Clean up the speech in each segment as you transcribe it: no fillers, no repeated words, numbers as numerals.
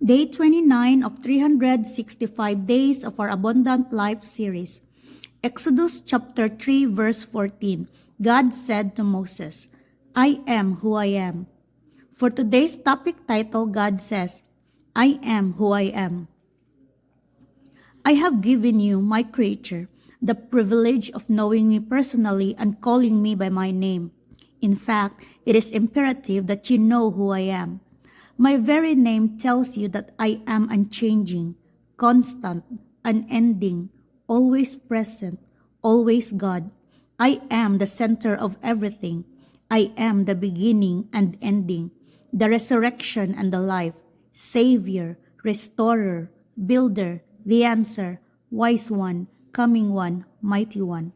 Day 29 of 365 Days of our Abundant Life series. Exodus chapter 3 verse 14. God said to Moses, I am who I am. For today's topic title, God says, I am who I am. I have given you, my creature, the privilege of knowing me personally and calling me by my name. In fact, it is imperative that you know who I am. My very name tells you that I am unchanging, constant, unending, always present, always God. I am the center of everything. I am the beginning and ending, the resurrection and the life, Savior, Restorer, Builder, the answer, Wise One, Coming One, Mighty One.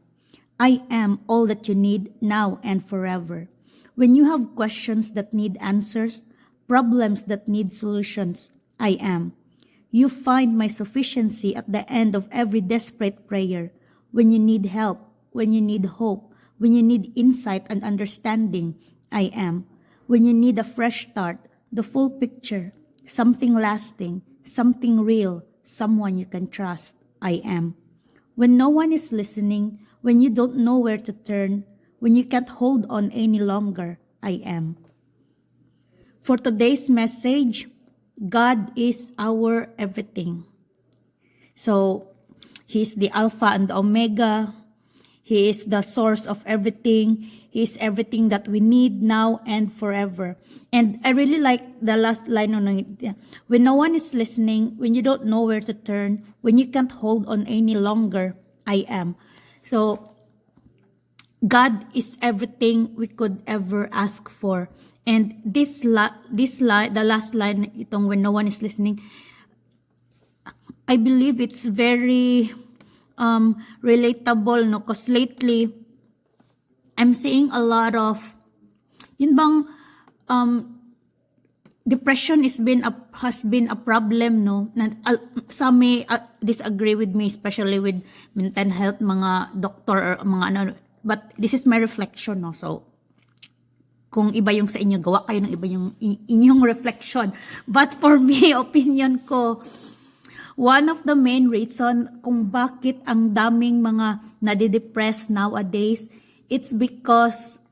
I am all that you need now and forever. When you have questions that need answers, problems that need solutions, I am. You find my sufficiency at the end of every desperate prayer. When you need help, when you need hope, when you need insight and understanding, I am. When you need a fresh start, the full picture, something lasting, something real, someone you can trust, I am. When no one is listening, when you don't know where to turn, when you can't hold on any longer, I am. For today's message, God is our everything. So, He's the Alpha and the Omega. He is the source of everything. He is everything that we need now and forever. And I really like the last line on it. When no one is listening, when you don't know where to turn, when you can't hold on any longer, I am. So, God is everything we could ever ask for. And the last line, itong when no one is listening, I believe it's very relatable, no? Because lately, I'm seeing a lot of, yun bang, depression has been a problem, no? Some may disagree with me, especially with mental health, mga doctor or mga ano, but this is my reflection, no? So, kung iba yung sa inyo, gawa kayo ng iba yung inyong reflection. But for me, opinion ko, one of the main reason kung bakit ang daming mga nadidepress nowadays, it's because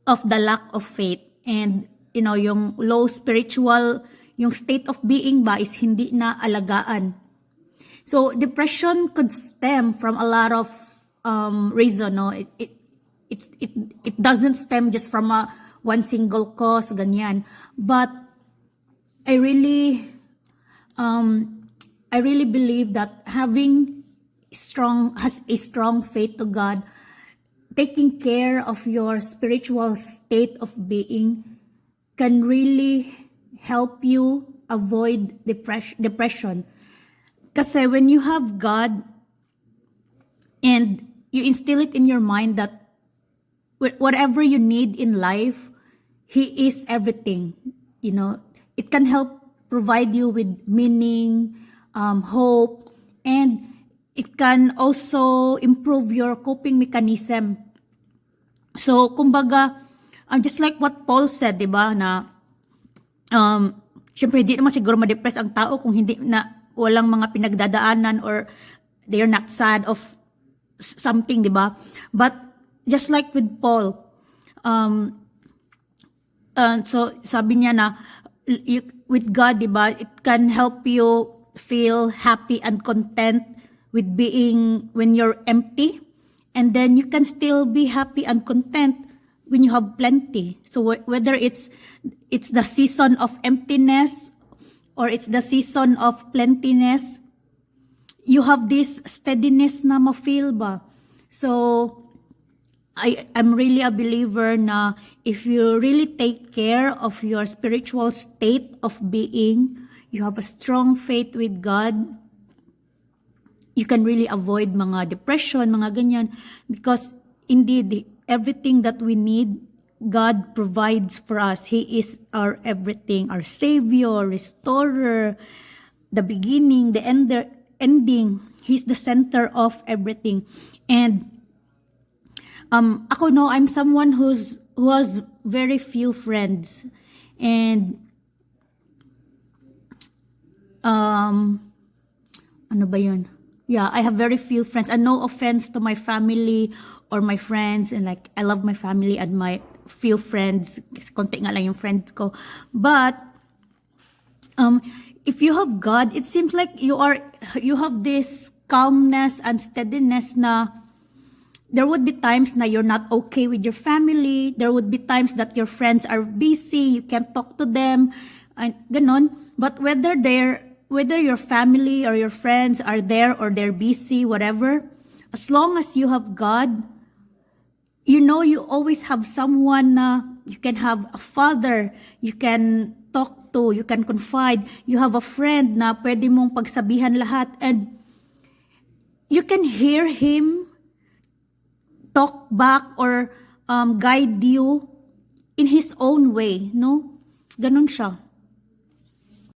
of the lack of faith. And, yung low spiritual, yung state of being ba is hindi na alagaan. So, depression could stem from a lot of reason, no? It doesn't stem just from one single cause, ganyan. But I really believe that having has a strong faith to God, taking care of your spiritual state of being can really help you avoid depression. Kasi when you have God and you instill it in your mind that whatever you need in life, He is everything. It can help provide you with meaning, hope, and it can also improve your coping mechanism. So, kumbaga, just like what Paul said, di ba, na syempre, hindi naman siguro ma-depress ang tao kung hindi na walang mga pinagdadaanan or they're not sad of something, di ba? But just like with Paul, so sabi niya na with God, di ba, it can help you feel happy and content with being when you're empty, and then you can still be happy and content when you have plenty. So whether it's the season of emptiness or it's the season of plentiness, you have this steadiness na ma-feel ba. So I'm really a believer na if you really take care of your spiritual state of being, you have a strong faith with God, you can really avoid mga depression, mga ganyan. Because indeed, everything that we need, God provides for us. He is our everything, our Savior, Restorer, the beginning, the ending. He's the center of everything. And ako, no, I'm someone who has very few friends. And um, ano ba yun? Yeah, I have very few friends, and no offense to my family or my friends, and like, I love my family and my few friends, kasi konti nga lang yung friends ko. But, if you have God, it seems like you have this calmness and steadiness na there would be times na you're not okay with your family, there would be times that your friends are busy, you can't talk to them, and ganon. But whether your family or your friends are there or they're busy, whatever, as long as you have God, you know you always have someone na you can have a father, you can talk to, you can confide, you have a friend na pwede mong pagsabihan lahat, and you can hear him talk back or guide you in his own way, no? Ganun siya.